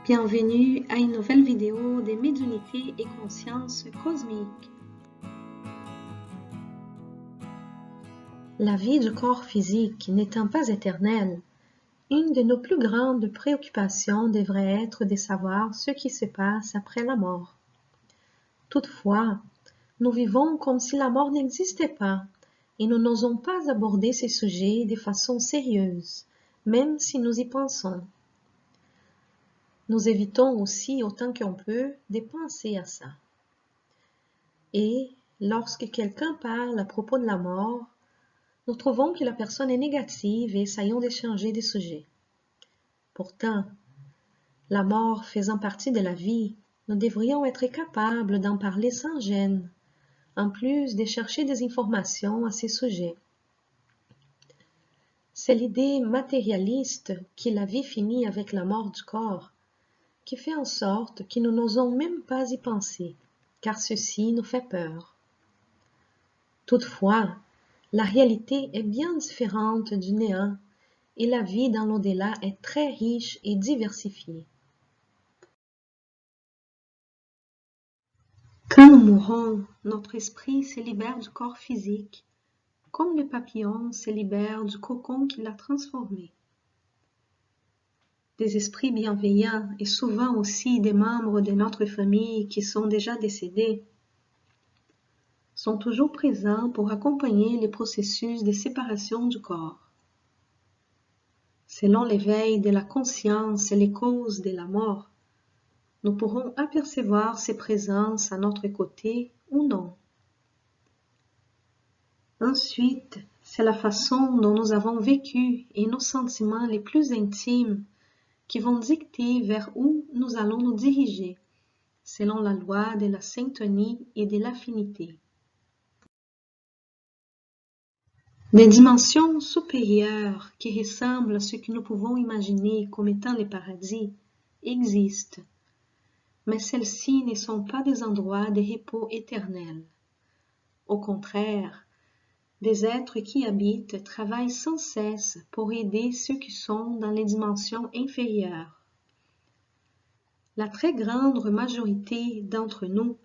Bienvenue à une nouvelle vidéo des médiumnités et consciences cosmiques. La vie du corps physique n'étant pas éternelle, une de nos plus grandes préoccupations devrait être de savoir ce qui se passe après la mort. Toutefois, nous vivons comme si la mort n'existait pas et nous n'osons pas aborder ces sujets de façon sérieuse, même si nous y pensons. Nous évitons aussi autant qu'on peut de penser à ça. Et lorsque quelqu'un parle à propos de la mort, nous trouvons que la personne est négative et essayons d'échanger des sujets. Pourtant, la mort faisant partie de la vie, nous devrions être capables d'en parler sans gêne, en plus de chercher des informations à ces sujets. C'est l'idée matérialiste que la vie finit avec la mort du corps qui fait en sorte que nous n'osons même pas y penser, car ceci nous fait peur. Toutefois, la réalité est bien différente du néant et la vie dans l'au-delà est très riche et diversifiée. Quand nous mourons, notre esprit se libère du corps physique, comme le papillon se libère du cocon qui l'a transformé. Des esprits bienveillants et souvent aussi des membres de notre famille qui sont déjà décédés sont toujours présents pour accompagner les processus de séparation du corps. Selon l'éveil de la conscience et les causes de la mort, nous pourrons apercevoir ces présences à notre côté ou non. Ensuite, c'est la façon dont nous avons vécu et nos sentiments les plus intimes qui vont dicter vers où nous allons nous diriger, selon la loi de la syntonie et de l'affinité. Des dimensions supérieures qui ressemblent à ce que nous pouvons imaginer comme étant les paradis existent, mais celles-ci ne sont pas des endroits de repos éternel. Au contraire, des êtres qui y habitent travaillent sans cesse pour aider ceux qui sont dans les dimensions inférieures. La très grande majorité d'entre nous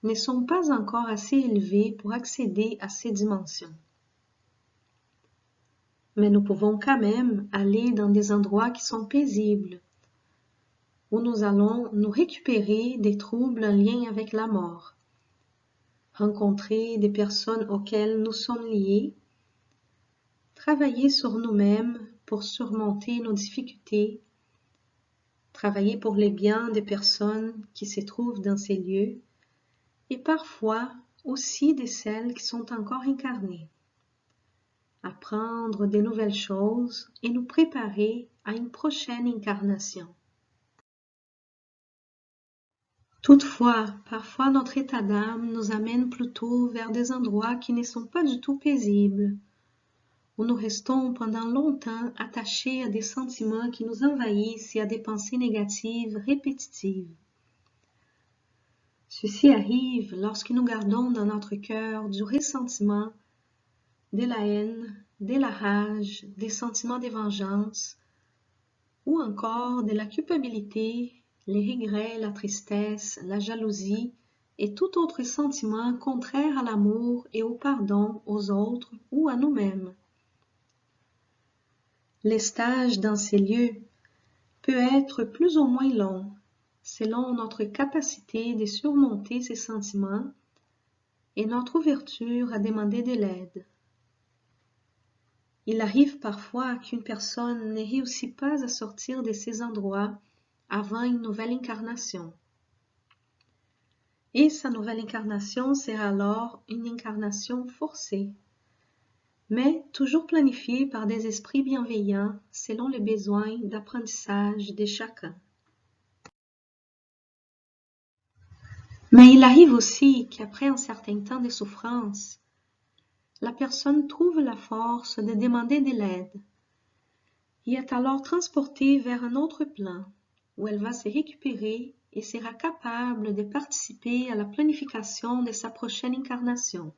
ne sont pas encore assez élevés pour accéder à ces dimensions. Mais nous pouvons quand même aller dans des endroits qui sont paisibles, où nous allons nous récupérer des troubles en lien avec la mort, rencontrer des personnes auxquelles nous sommes liés, travailler sur nous-mêmes pour surmonter nos difficultés, travailler pour les biens des personnes qui se trouvent dans ces lieux, et parfois aussi de celles qui sont encore incarnées. Apprendre de nouvelles choses et nous préparer à une prochaine incarnation. Toutefois, parfois notre état d'âme nous amène plutôt vers des endroits qui ne sont pas du tout paisibles, où nous restons pendant longtemps attachés à des sentiments qui nous envahissent et à des pensées négatives répétitives. Ceci arrive lorsque nous gardons dans notre cœur du ressentiment, de la haine, de la rage, des sentiments de vengeance, ou encore de la culpabilité, les regrets, la tristesse, la jalousie et tout autre sentiment contraire à l'amour et au pardon aux autres ou à nous-mêmes. Les stages dans ces lieux peuvent être plus ou moins longs, selon notre capacité de surmonter ces sentiments et notre ouverture à demander de l'aide. Il arrive parfois qu'une personne ne réussit pas à sortir de ces endroits avant une nouvelle incarnation. Et sa nouvelle incarnation sera alors une incarnation forcée, mais toujours planifiée par des esprits bienveillants selon les besoins d'apprentissage de chacun. Mais il arrive aussi qu'après un certain temps de souffrance, la personne trouve la force de demander de l'aide et est alors transportée vers un autre plan où elle va se récupérer et sera capable de participer à la planification de sa prochaine incarnation,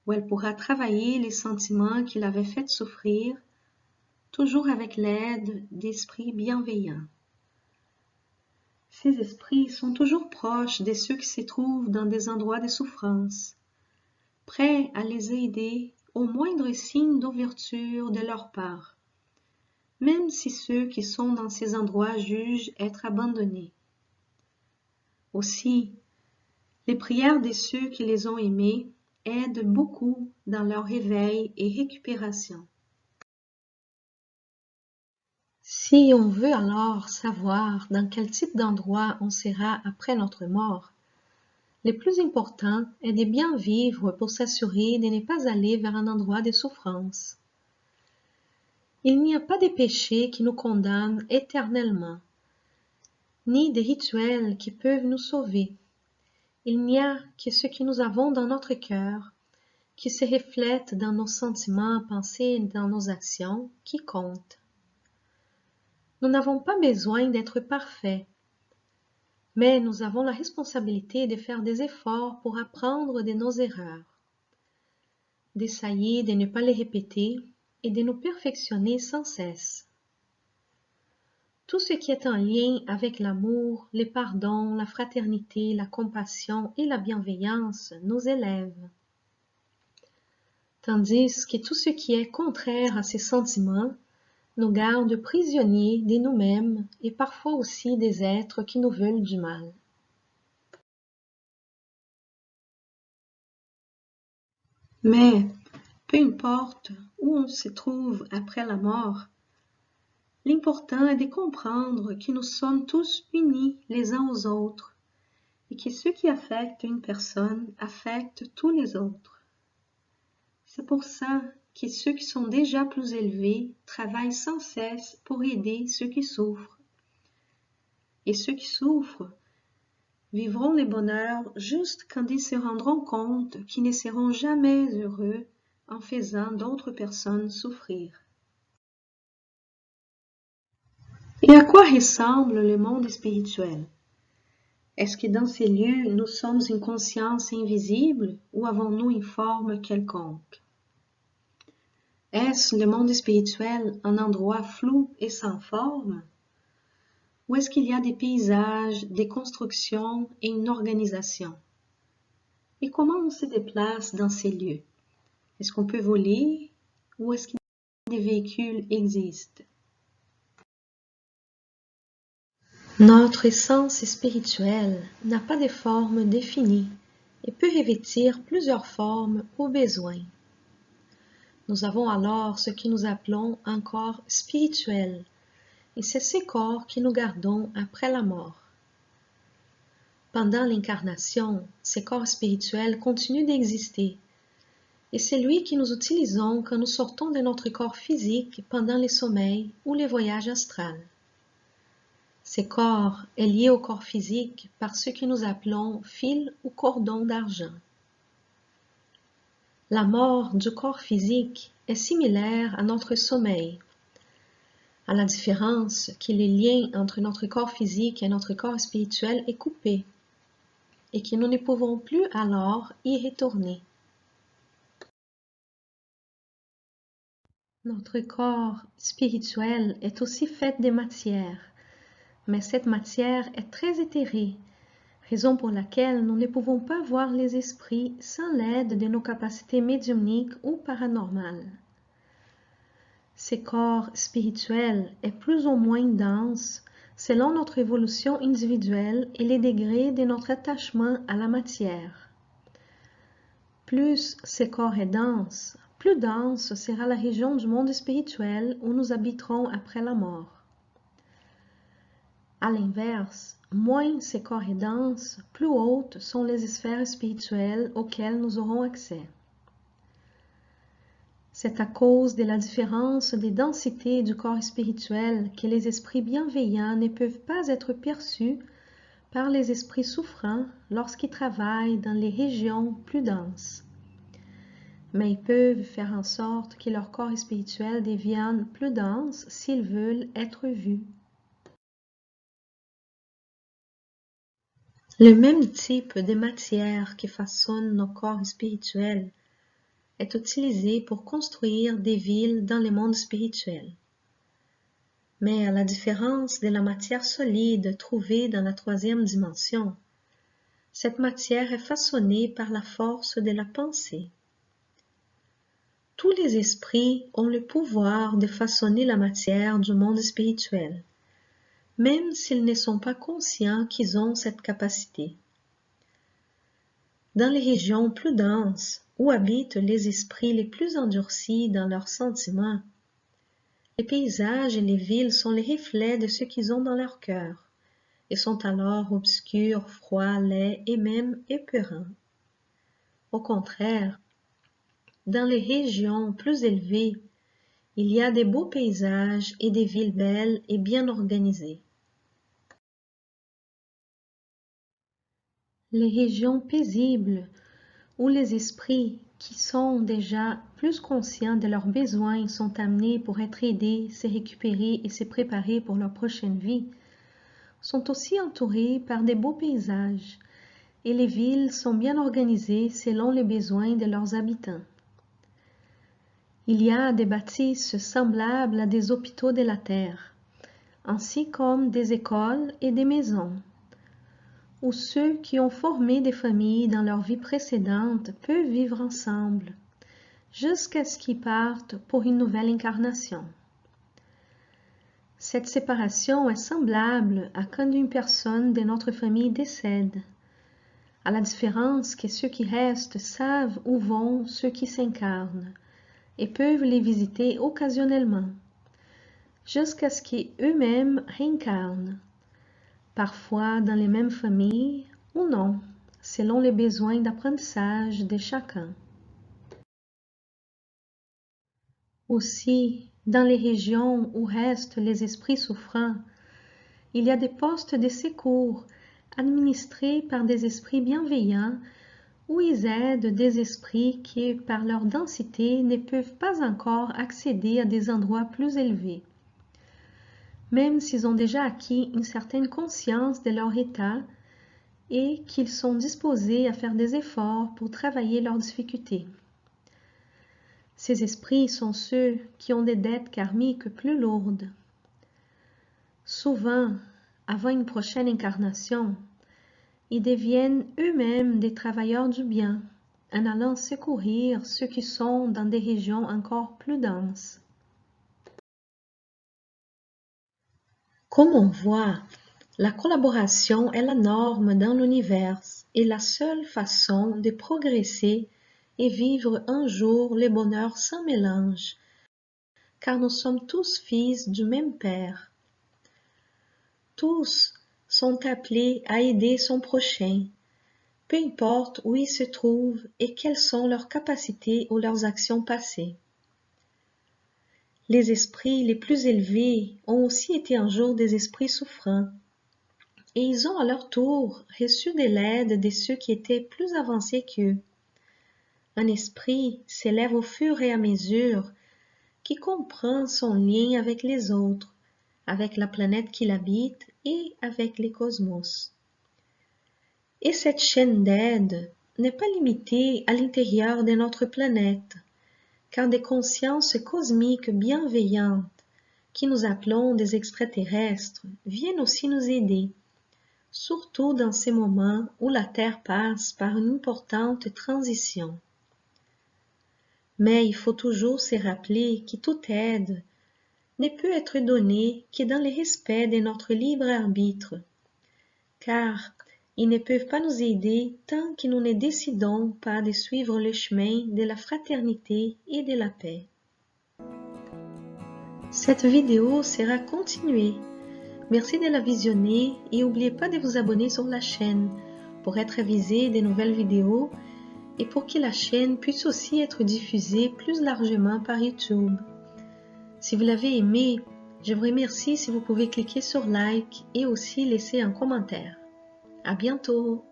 où elle pourra travailler les sentiments qui l'avaient fait souffrir, toujours avec l'aide d'esprits bienveillants. Ces esprits sont toujours proches de ceux qui se trouvent dans des endroits de souffrance, prêts à les aider au moindre signe d'ouverture de leur part, même si ceux qui sont dans ces endroits jugent être abandonnés. Aussi, les prières de ceux qui les ont aimés aident beaucoup dans leur réveil et récupération. Si on veut alors savoir dans quel type d'endroit on sera après notre mort, le plus important est de bien vivre pour s'assurer de ne pas aller vers un endroit de souffrance. Il n'y a pas de péché qui nous condamne éternellement, ni de rituels qui peuvent nous sauver. Il n'y a que ce que nous avons dans notre cœur, qui se reflète dans nos sentiments, pensées et dans nos actions, qui compte. Nous n'avons pas besoin d'être parfaits, mais nous avons la responsabilité de faire des efforts pour apprendre de nos erreurs, d'essayer de ne pas les répéter et de nous perfectionner sans cesse. Tout ce qui est en lien avec l'amour, le pardon, la fraternité, la compassion et la bienveillance nous élève. Tandis que tout ce qui est contraire à ces sentiments nous garde prisonniers de nous-mêmes et parfois aussi des êtres qui nous veulent du mal. Mais, peu importe où on se trouve après la mort, l'important est de comprendre que nous sommes tous unis les uns aux autres et que ce qui affecte une personne affecte tous les autres. C'est pour ça que ceux qui sont déjà plus élevés travaillent sans cesse pour aider ceux qui souffrent. Et ceux qui souffrent vivront le bonheur juste quand ils se rendront compte qu'ils ne seront jamais heureux en faisant d'autres personnes souffrir. Et à quoi ressemble le monde spirituel? Est-ce que dans ces lieux, nous sommes une conscience invisible ou avons-nous une forme quelconque? Est-ce le monde spirituel un endroit flou et sans forme? Ou est-ce qu'il y a des paysages, des constructions et une organisation? Et comment on se déplace dans ces lieux? Est-ce qu'on peut voler ou est-ce que des véhicules existent? Notre essence spirituelle n'a pas de forme définie et peut revêtir plusieurs formes au besoin. Nous avons alors ce que nous appelons un corps spirituel, et c'est ce corps que nous gardons après la mort. Pendant l'incarnation, ce corps spirituel continue d'exister, et c'est lui que nous utilisons quand nous sortons de notre corps physique pendant les sommeils ou les voyages astrals. Ce corps est lié au corps physique par ce que nous appelons fil ou cordon d'argent. La mort du corps physique est similaire à notre sommeil, à la différence que le lien entre notre corps physique et notre corps spirituel est coupé et que nous ne pouvons plus alors y retourner. Notre corps spirituel est aussi fait de matière, mais cette matière est très éthérée, raison pour laquelle nous ne pouvons pas voir les esprits sans l'aide de nos capacités médiumniques ou paranormales. Ce corps spirituel est plus ou moins dense selon notre évolution individuelle et les degrés de notre attachement à la matière. Plus ce corps est dense, plus dense sera la région du monde spirituel où nous habiterons après la mort. À l'inverse, moins ce corps est dense, plus hautes sont les sphères spirituelles auxquelles nous aurons accès. C'est à cause de la différence des densités du corps spirituel que les esprits bienveillants ne peuvent pas être perçus par les esprits souffrants lorsqu'ils travaillent dans les régions plus denses. Mais ils peuvent faire en sorte que leur corps spirituel devienne plus dense s'ils veulent être vus. Le même type de matière qui façonne nos corps spirituels est utilisé pour construire des villes dans le monde spirituel. Mais à la différence de la matière solide trouvée dans la troisième dimension, cette matière est façonnée par la force de la pensée. Tous les esprits ont le pouvoir de façonner la matière du monde spirituel, même s'ils ne sont pas conscients qu'ils ont cette capacité. Dans les régions plus denses, où habitent les esprits les plus endurcis dans leurs sentiments, les paysages et les villes sont les reflets de ce qu'ils ont dans leur cœur, et sont alors obscurs, froids, laids et même épeurants. Au contraire, dans les régions plus élevées, il y a des beaux paysages et des villes belles et bien organisées. Les régions paisibles, où les esprits qui sont déjà plus conscients de leurs besoins sont amenés pour être aidés, se récupérer et se préparer pour leur prochaine vie, sont aussi entourés par des beaux paysages, et les villes sont bien organisées selon les besoins de leurs habitants. Il y a des bâtisses semblables à des hôpitaux de la terre, ainsi comme des écoles et des maisons, où ceux qui ont formé des familles dans leur vie précédente peuvent vivre ensemble, jusqu'à ce qu'ils partent pour une nouvelle incarnation. Cette séparation est semblable à quand une personne de notre famille décède, à la différence que ceux qui restent savent où vont ceux qui s'incarnent et peuvent les visiter occasionnellement, jusqu'à ce qu'eux-mêmes réincarnent, parfois dans les mêmes familles ou non, selon les besoins d'apprentissage de chacun. Aussi, dans les régions où restent les esprits souffrants, il y a des postes de secours administrés par des esprits bienveillants où ils aident des esprits qui, par leur densité, ne peuvent pas encore accéder à des endroits plus élevés. Même s'ils ont déjà acquis une certaine conscience de leur état et qu'ils sont disposés à faire des efforts pour travailler leurs difficultés. Ces esprits sont ceux qui ont des dettes karmiques plus lourdes. Souvent, avant une prochaine incarnation, ils deviennent eux-mêmes des travailleurs du bien, en allant secourir ceux qui sont dans des régions encore plus denses. Comme on voit, la collaboration est la norme dans l'univers et la seule façon de progresser et vivre un jour le bonheur sans mélange, car nous sommes tous fils du même Père. Tous sont appelés à aider son prochain, peu importe où ils se trouvent et quelles sont leurs capacités ou leurs actions passées. Les esprits les plus élevés ont aussi été un jour des esprits souffrants, et ils ont à leur tour reçu de l'aide de ceux qui étaient plus avancés qu'eux. Un esprit s'élève au fur et à mesure qu'il comprend son lien avec les autres, avec la planète qu'il habite et avec les cosmos. Et cette chaîne d'aide n'est pas limitée à l'intérieur de notre planète, car des consciences cosmiques bienveillantes, qui nous appelons des extraterrestres, viennent aussi nous aider, surtout dans ces moments où la Terre passe par une importante transition. Mais il faut toujours se rappeler que toute aide ne peut être donnée que dans le respect de notre libre arbitre, car ils ne peuvent pas nous aider tant que nous ne décidons pas de suivre le chemin de la fraternité et de la paix. Cette vidéo sera continuée. Merci de la visionner et n'oubliez pas de vous abonner sur la chaîne pour être avisé des nouvelles vidéos et pour que la chaîne puisse aussi être diffusée plus largement par YouTube. Si vous l'avez aimé, je vous remercie si vous pouvez cliquer sur like et aussi laisser un commentaire. À bientôt!